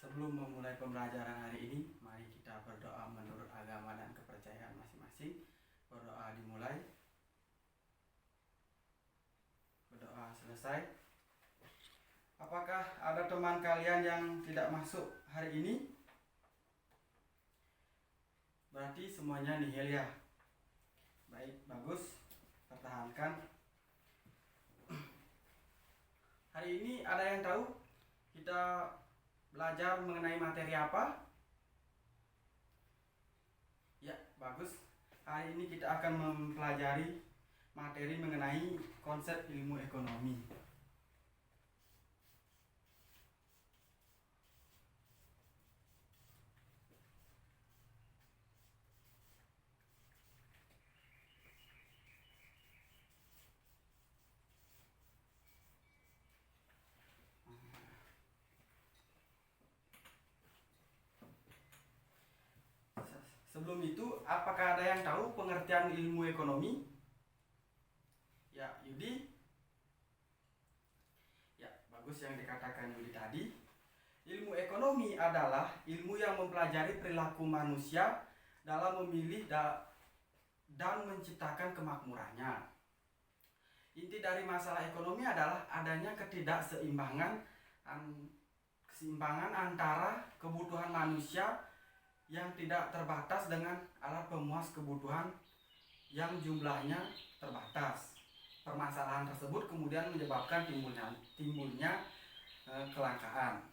Sebelum memulai pembelajaran hari ini, mari kita berdoa menurut agama dan kepercayaan masing-masing. Berdoa dimulai. Berdoa selesai. Apakah ada teman kalian yang tidak masuk hari ini? Berarti semuanya nihil ya. Baik, bagus. Pertahankan. Hari ini ada yang tahu kita belajar mengenai materi apa? Ya, bagus. Hari ini kita akan mempelajari materi mengenai konsep ilmu ekonomi. Sebelum itu, apakah ada yang tahu pengertian ilmu ekonomi? Ya, Yudi. Ya, bagus yang dikatakan Yudi tadi. Ilmu ekonomi adalah ilmu yang mempelajari perilaku manusia dalam memilih dan menciptakan kemakmurannya. Inti dari masalah ekonomi adalah adanya ketidakseimbangan antara kebutuhan manusia yang tidak terbatas dengan alat pemuas kebutuhan yang jumlahnya terbatas. Permasalahan tersebut kemudian menyebabkan timbulnya kelangkaan.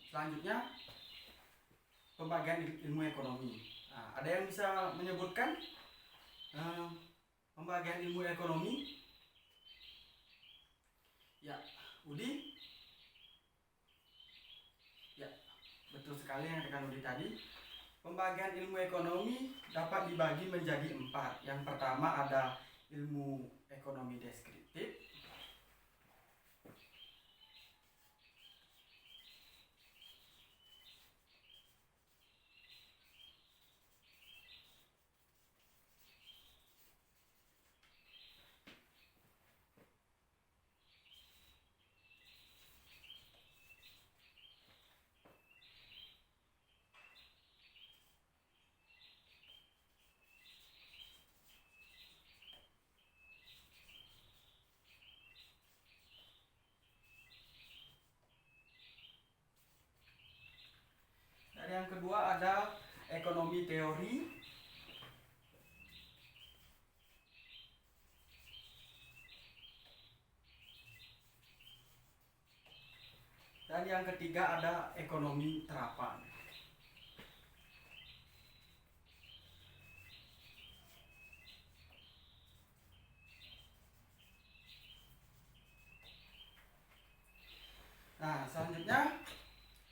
Selanjutnya, pembagian ilmu ekonomi. Ada yang bisa menyebutkan pembagian ilmu ekonomi? Ya, Udi. Betul sekali yang dikatakan Udi tadi. Pembagian ilmu ekonomi dapat dibagi menjadi 4. Yang pertama ada ilmu ekonomi deskriptif. Dan yang kedua ada ekonomi teori. Dan yang ketiga ada ekonomi terapan. Nah, selanjutnya,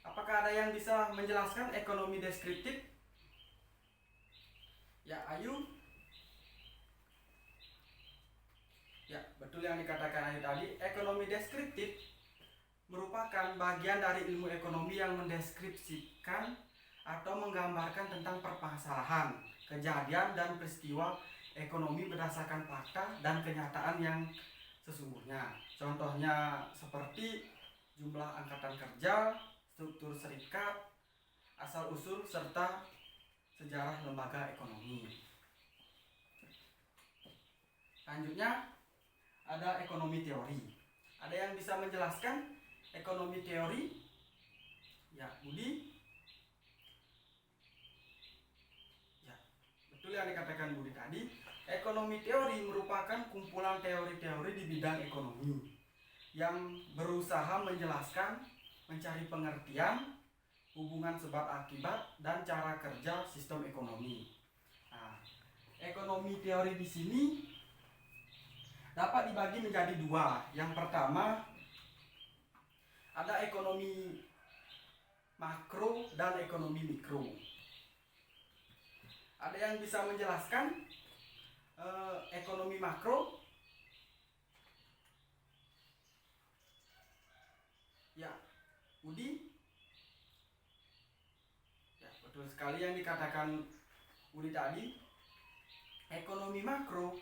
apakah ada yang bisa menjelaskan ekonomi deskriptif? Ya, Ayu. Ya, betul yang dikatakan Ayu tadi. Ekonomi deskriptif merupakan bagian dari ilmu ekonomi yang mendeskripsikan atau menggambarkan tentang permasalahan, kejadian, dan peristiwa ekonomi berdasarkan fakta dan kenyataan yang sesungguhnya. Contohnya seperti jumlah angkatan kerja, struktur serikat, asal-usul, serta sejarah lembaga ekonomi. Selanjutnya ada ekonomi teori. Ada yang bisa menjelaskan ekonomi teori? Ya, Budi. Ya, betul yang dikatakan Budi tadi. Ekonomi teori merupakan kumpulan teori-teori di bidang ekonomi yang berusaha menjelaskan, mencari pengertian, hubungan sebab akibat, dan cara kerja sistem ekonomi. Nah, ekonomi teori di sini dapat dibagi menjadi 2. Yang pertama ada ekonomi makro dan ekonomi mikro. Ada yang bisa menjelaskan ekonomi makro? Ya, Udi. Ya, betul sekali yang dikatakan Udi tadi. Ekonomi makro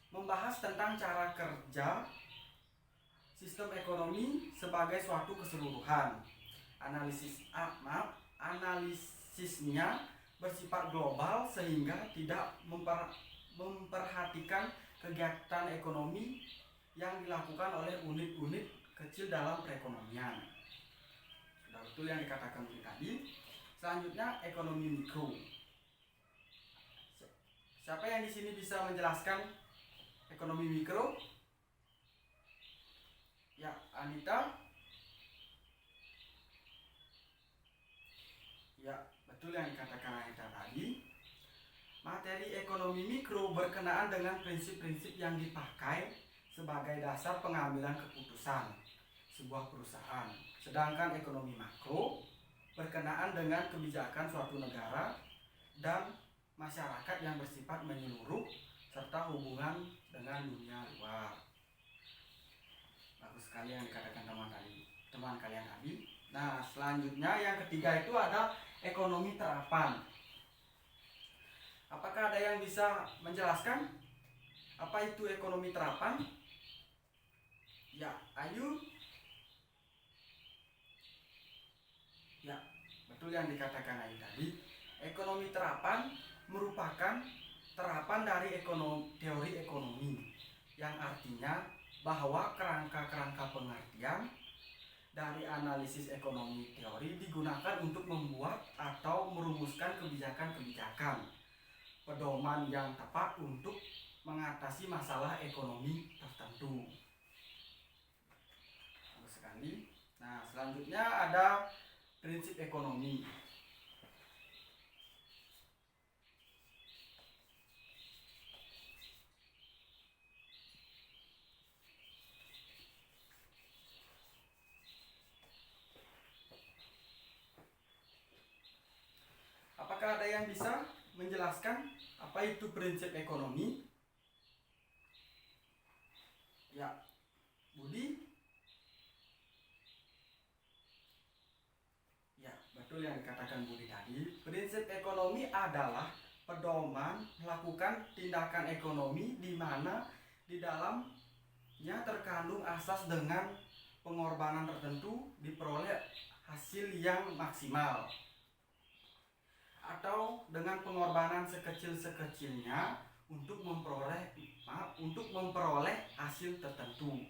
membahas tentang cara kerja sistem ekonomi sebagai suatu keseluruhan. Analisisnya bersifat global sehingga tidak memperhatikan kegiatan ekonomi yang dilakukan oleh unit-unit kecil dalam perekonomian. Sudah betul yang dikatakan tadi. Selanjutnya ekonomi mikro. Siapa yang di sini bisa menjelaskan ekonomi mikro? Ya, Anita. Ya, betul yang dikatakan Anita tadi. Materi ekonomi mikro berkenaan dengan prinsip-prinsip yang dipakai sebagai dasar pengambilan keputusan sebuah perusahaan. Sedangkan ekonomi makro berkenaan dengan kebijakan suatu negara dan masyarakat yang bersifat menyeluruh serta hubungan dengan dunia luar. Bagus sekali yang dikatakan teman kalian tadi. Nah, selanjutnya yang ketiga itu ada ekonomi terapan. Apakah ada yang bisa menjelaskan apa itu ekonomi terapan? Ya, Ayu. Ya, betul yang dikatakan Ayu tadi. Ekonomi terapan merupakan terapan dari teori ekonomi yang artinya bahwa kerangka-kerangka pengertian dari analisis ekonomi teori digunakan untuk membuat atau merumuskan kebijakan-kebijakan pedoman yang tepat untuk mengatasi masalah ekonomi tertentu. Bagus sekali. Nah, selanjutnya ada prinsip ekonomi. Apakah ada yang bisa menjelaskan apa itu prinsip ekonomi? Ya, Budi. Ya, betul yang dikatakan Budi tadi. Prinsip ekonomi adalah pedoman melakukan tindakan ekonomi di mana di dalamnya terkandung asas dengan pengorbanan tertentu diperoleh hasil yang maksimal, atau dengan pengorbanan sekecil-sekecilnya untuk memperoleh hasil tertentu.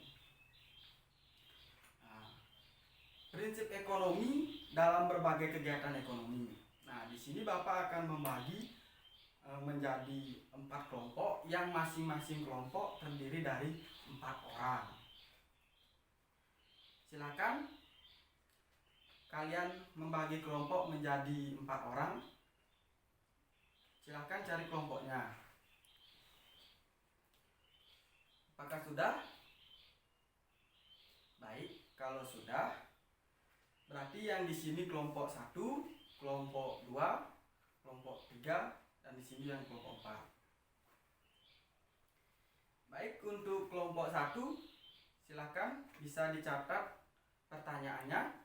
Prinsip ekonomi dalam berbagai kegiatan ekonomi. Nah, di sini Bapak akan membagi menjadi 4 kelompok yang masing-masing kelompok terdiri dari 4 orang. Silakan kalian membagi kelompok menjadi 4 orang. Silakan cari kelompoknya. Apakah sudah? Baik, kalau sudah, berarti yang di sini kelompok 1, kelompok 2, kelompok 3, dan di sini yang kelompok 4. Baik, untuk kelompok 1, silakan bisa dicatat pertanyaannya.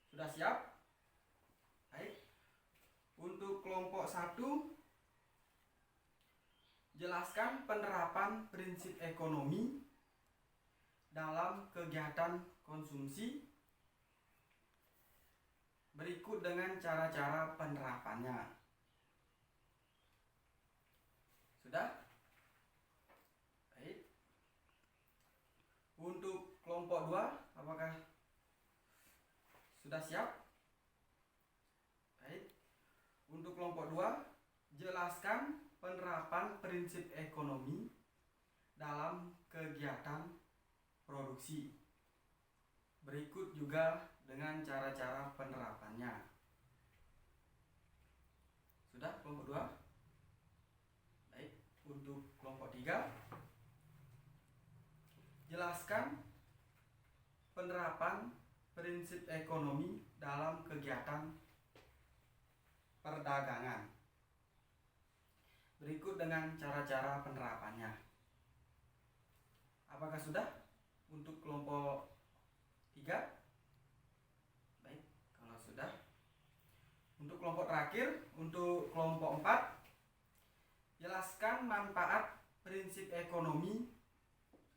Sudah siap? Baik. Untuk kelompok 1, jelaskan penerapan prinsip ekonomi dalam kegiatan konsumsi berikut dengan cara-cara penerapannya. Sudah? Baik. Untuk kelompok 2, apakah sudah siap? Baik. Untuk kelompok 2, jelaskan penerapan prinsip ekonomi dalam kegiatan produksi. Berikut juga dengan cara-cara penerapannya. Sudah kelompok 2? Baik, untuk kelompok 3, jelaskan penerapan prinsip ekonomi dalam kegiatan perdagangan. Berikut dengan cara-cara penerapannya. Apakah sudah untuk kelompok 3? Baik, kalau sudah. Untuk kelompok terakhir, untuk kelompok 4, jelaskan manfaat prinsip ekonomi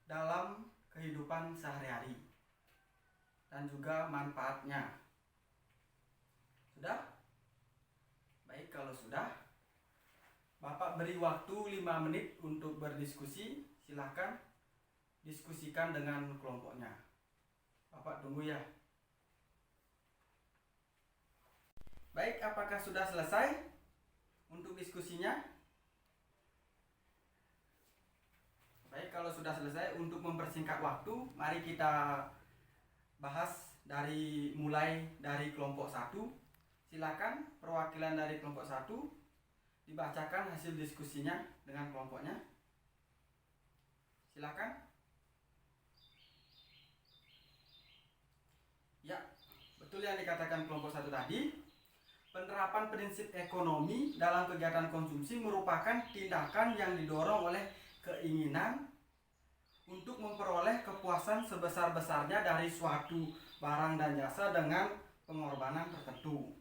dalam kehidupan sehari-hari dan juga manfaatnya. Sudah? Baik, kalau sudah, Bapak beri waktu 5 menit untuk berdiskusi. Silakan diskusikan dengan kelompoknya. Bapak tunggu ya. Baik, apakah sudah selesai untuk diskusinya? Baik, kalau sudah selesai, untuk mempersingkat waktu, mari kita bahas mulai dari kelompok 1. Silakan perwakilan dari kelompok 1 dibacakan hasil diskusinya dengan kelompoknya. Silakan. Ya, betul yang dikatakan kelompok 1 tadi. Penerapan prinsip ekonomi dalam kegiatan konsumsi merupakan tindakan yang didorong oleh keinginan untuk memperoleh kepuasan sebesar-besarnya dari suatu barang dan jasa dengan pengorbanan tertentu.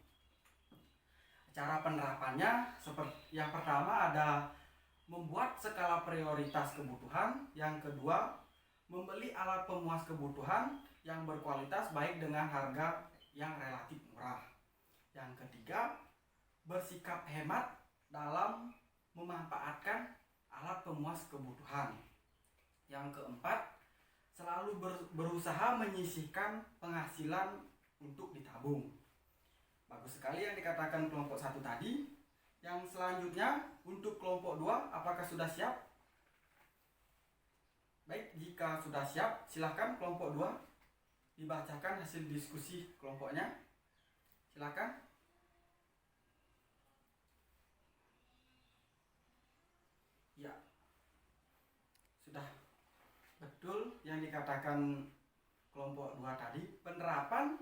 Cara penerapannya seperti yang pertama ada membuat skala prioritas kebutuhan, yang kedua membeli alat pemuas kebutuhan yang berkualitas baik dengan harga yang relatif murah, yang ketiga bersikap hemat dalam memanfaatkan alat pemuas kebutuhan, yang keempat selalu berusaha menyisihkan penghasilan untuk ditabung. Bagus sekali yang dikatakan kelompok 1 tadi. Yang selanjutnya untuk kelompok 2, apakah sudah siap? Baik, jika sudah siap, silakan kelompok 2 dibacakan hasil diskusi kelompoknya. Silakan. Ya, sudah betul yang dikatakan kelompok 2 tadi. Penerapan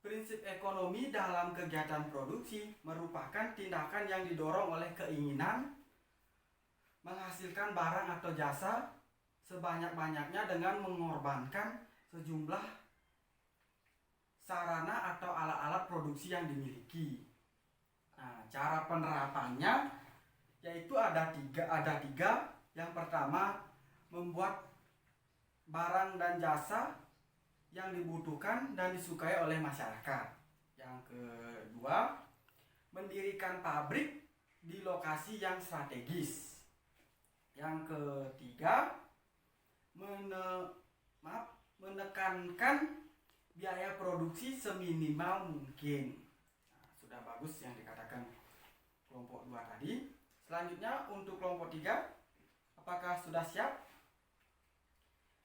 prinsip ekonomi dalam kegiatan produksi merupakan tindakan yang didorong oleh keinginan menghasilkan barang atau jasa sebanyak-banyaknya dengan mengorbankan sejumlah sarana atau alat-alat produksi yang dimiliki. Nah, cara penerapannya yaitu ada tiga. Yang pertama, membuat barang dan jasa yang dibutuhkan dan disukai oleh masyarakat. Yang kedua, mendirikan pabrik di lokasi yang strategis. Yang ketiga, menekankan biaya produksi seminimal mungkin. Nah, sudah bagus yang dikatakan kelompok 2 tadi. Selanjutnya untuk kelompok 3, apakah sudah siap?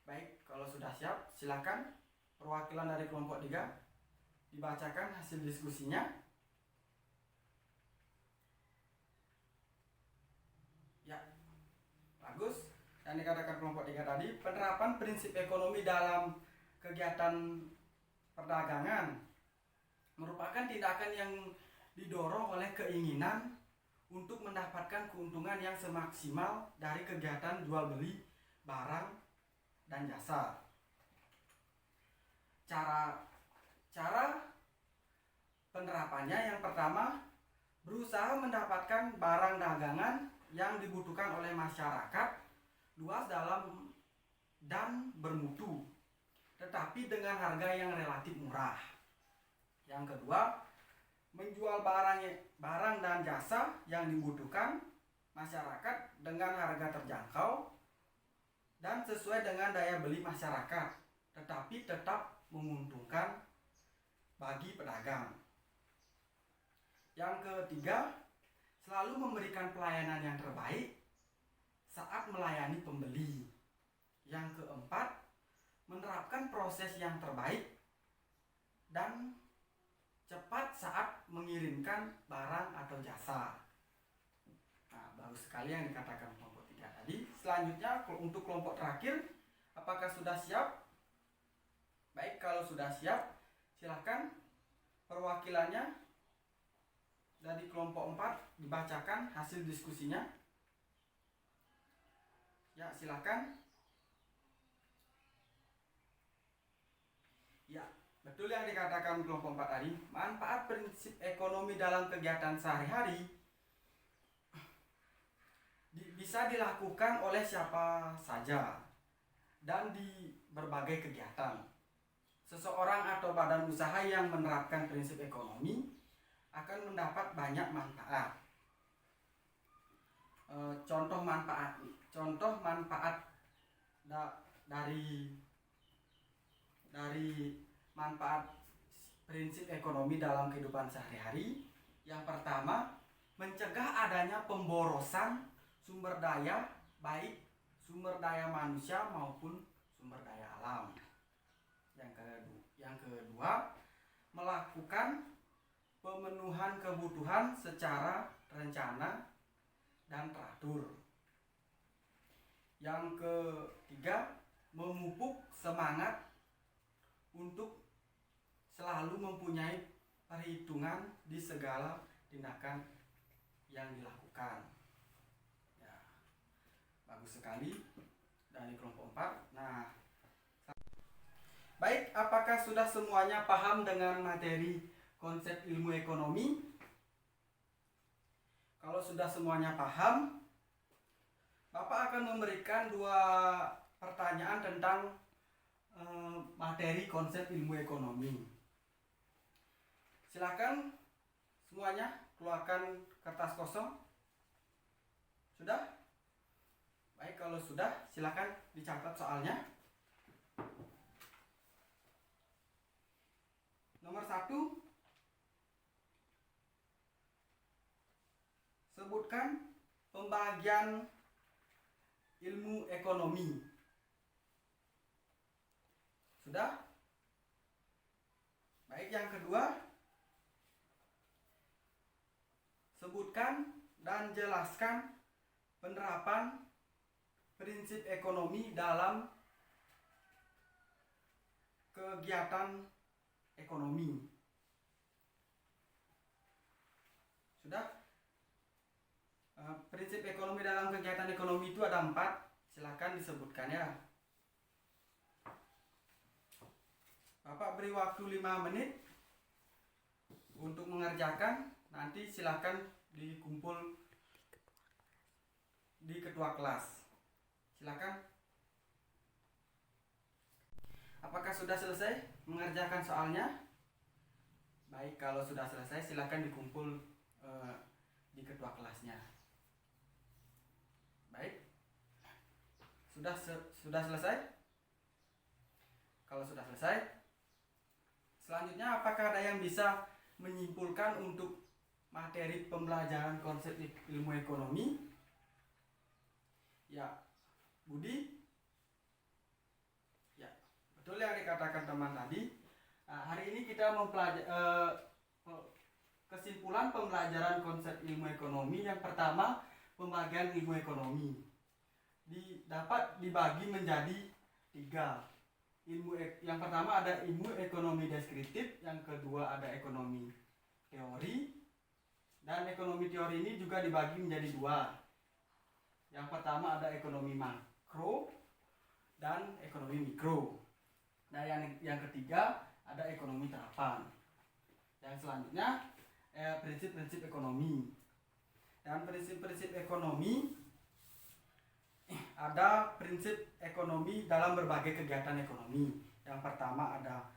Baik, kalau sudah siap, silakan perwakilan dari kelompok 3 dibacakan hasil diskusinya. Ya, bagus. Yang dikatakan kelompok 3 tadi, penerapan prinsip ekonomi dalam kegiatan perdagangan merupakan tindakan yang didorong oleh keinginan untuk mendapatkan keuntungan yang semaksimal dari kegiatan jual beli barang dan jasa. Cara penerapannya yang pertama, berusaha mendapatkan barang dagangan yang dibutuhkan oleh masyarakat luas dalam dan bermutu, tetapi dengan harga yang relatif murah. Yang kedua, menjual barang dan jasa yang dibutuhkan masyarakat dengan harga terjangkau dan sesuai dengan daya beli masyarakat, tetapi tetap menguntungkan bagi pedagang. Yang ketiga, selalu memberikan pelayanan yang terbaik saat melayani pembeli. Yang keempat, menerapkan proses yang terbaik dan cepat saat mengirimkan barang atau jasa. Nah, bagus sekali yang dikatakan kelompok 3 tadi. Selanjutnya untuk kelompok terakhir, apakah sudah siap? Baik, kalau sudah siap, silakan perwakilannya dari kelompok 4 dibacakan hasil diskusinya. Ya, silakan. Ya, betul yang dikatakan kelompok 4 tadi. Manfaat prinsip ekonomi dalam kegiatan sehari-hari bisa dilakukan oleh siapa saja dan berbagai kegiatan. Seseorang atau badan usaha yang menerapkan prinsip ekonomi akan mendapat banyak manfaat. Contoh manfaat dari manfaat prinsip ekonomi dalam kehidupan sehari-hari. Yang pertama, mencegah adanya pemborosan sumber daya, baik sumber daya manusia maupun sumber daya alam. Yang kedua, melakukan pemenuhan kebutuhan secara terencana dan teratur. Yang ketiga, memupuk semangat untuk selalu mempunyai perhitungan di segala tindakan yang dilakukan. Ya, bagus sekali dari kelompok 4. Nah, baik, apakah sudah semuanya paham dengan materi konsep ilmu ekonomi? Kalau sudah semuanya paham, Bapak akan memberikan 2 pertanyaan tentang materi konsep ilmu ekonomi. Silakan semuanya keluarkan kertas kosong. Sudah? Baik, kalau sudah silakan dicatat soalnya. Nomor 1, sebutkan pembagian ilmu ekonomi. Sudah? Baik, yang kedua, sebutkan dan jelaskan penerapan prinsip ekonomi dalam kegiatan ekonomi. Sudah? Prinsip ekonomi dalam kegiatan ekonomi itu ada 4. Silakan disebutkan ya. Bapak beri waktu 5 menit untuk mengerjakan. Nanti silakan dikumpul di ketua kelas. Silakan. Apakah sudah selesai mengerjakan soalnya? Baik, kalau sudah selesai silakan dikumpul di ketua kelasnya. Baik. Sudah selesai? Kalau sudah selesai, selanjutnya apakah ada yang bisa menyimpulkan untuk materi pembelajaran konsep ilmu ekonomi? Ya, Budi? Ya, betul yang dikatakan teman tadi. Nah, hari ini kita mempelajari kesimpulan pembelajaran konsep ilmu ekonomi. Yang pertama, pembagian ilmu ekonomi dapat dibagi menjadi 3. Yang pertama ada ilmu ekonomi deskriptif, yang kedua ada ekonomi teori, dan ekonomi teori ini juga dibagi menjadi 2. Yang pertama ada ekonomi makro dan ekonomi mikro. Nah, yang ketiga ada ekonomi terapan. Yang selanjutnya prinsip-prinsip ekonomi. Dan prinsip-prinsip ekonomi, ada prinsip ekonomi dalam berbagai kegiatan ekonomi. Yang pertama ada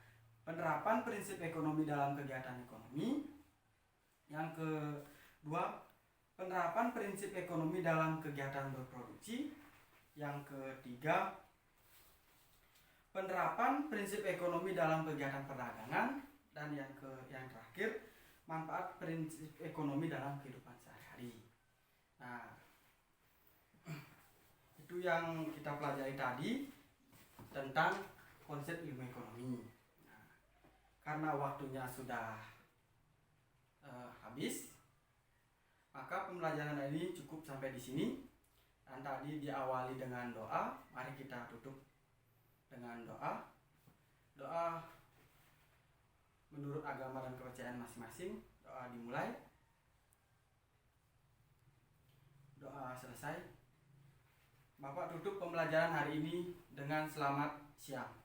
penerapan prinsip ekonomi dalam kegiatan ekonomi. Yang kedua, penerapan prinsip ekonomi dalam kegiatan berproduksi. Yang ketiga, penerapan prinsip ekonomi dalam kegiatan perdagangan. Dan yang terakhir, manfaat prinsip ekonomi dalam kehidupan sehari-hari. Nah, itu yang kita pelajari tadi tentang konsep ilmu ekonomi. Nah, karena waktunya sudah habis, maka pembelajaran ini cukup sampai di sini. Dan tadi diawali dengan doa. Mari kita tutup dengan doa. Doa menurut agama dan kepercayaan masing-masing. Doa dimulai. Doa selesai. Bapak tutup pembelajaran hari ini dengan selamat siang.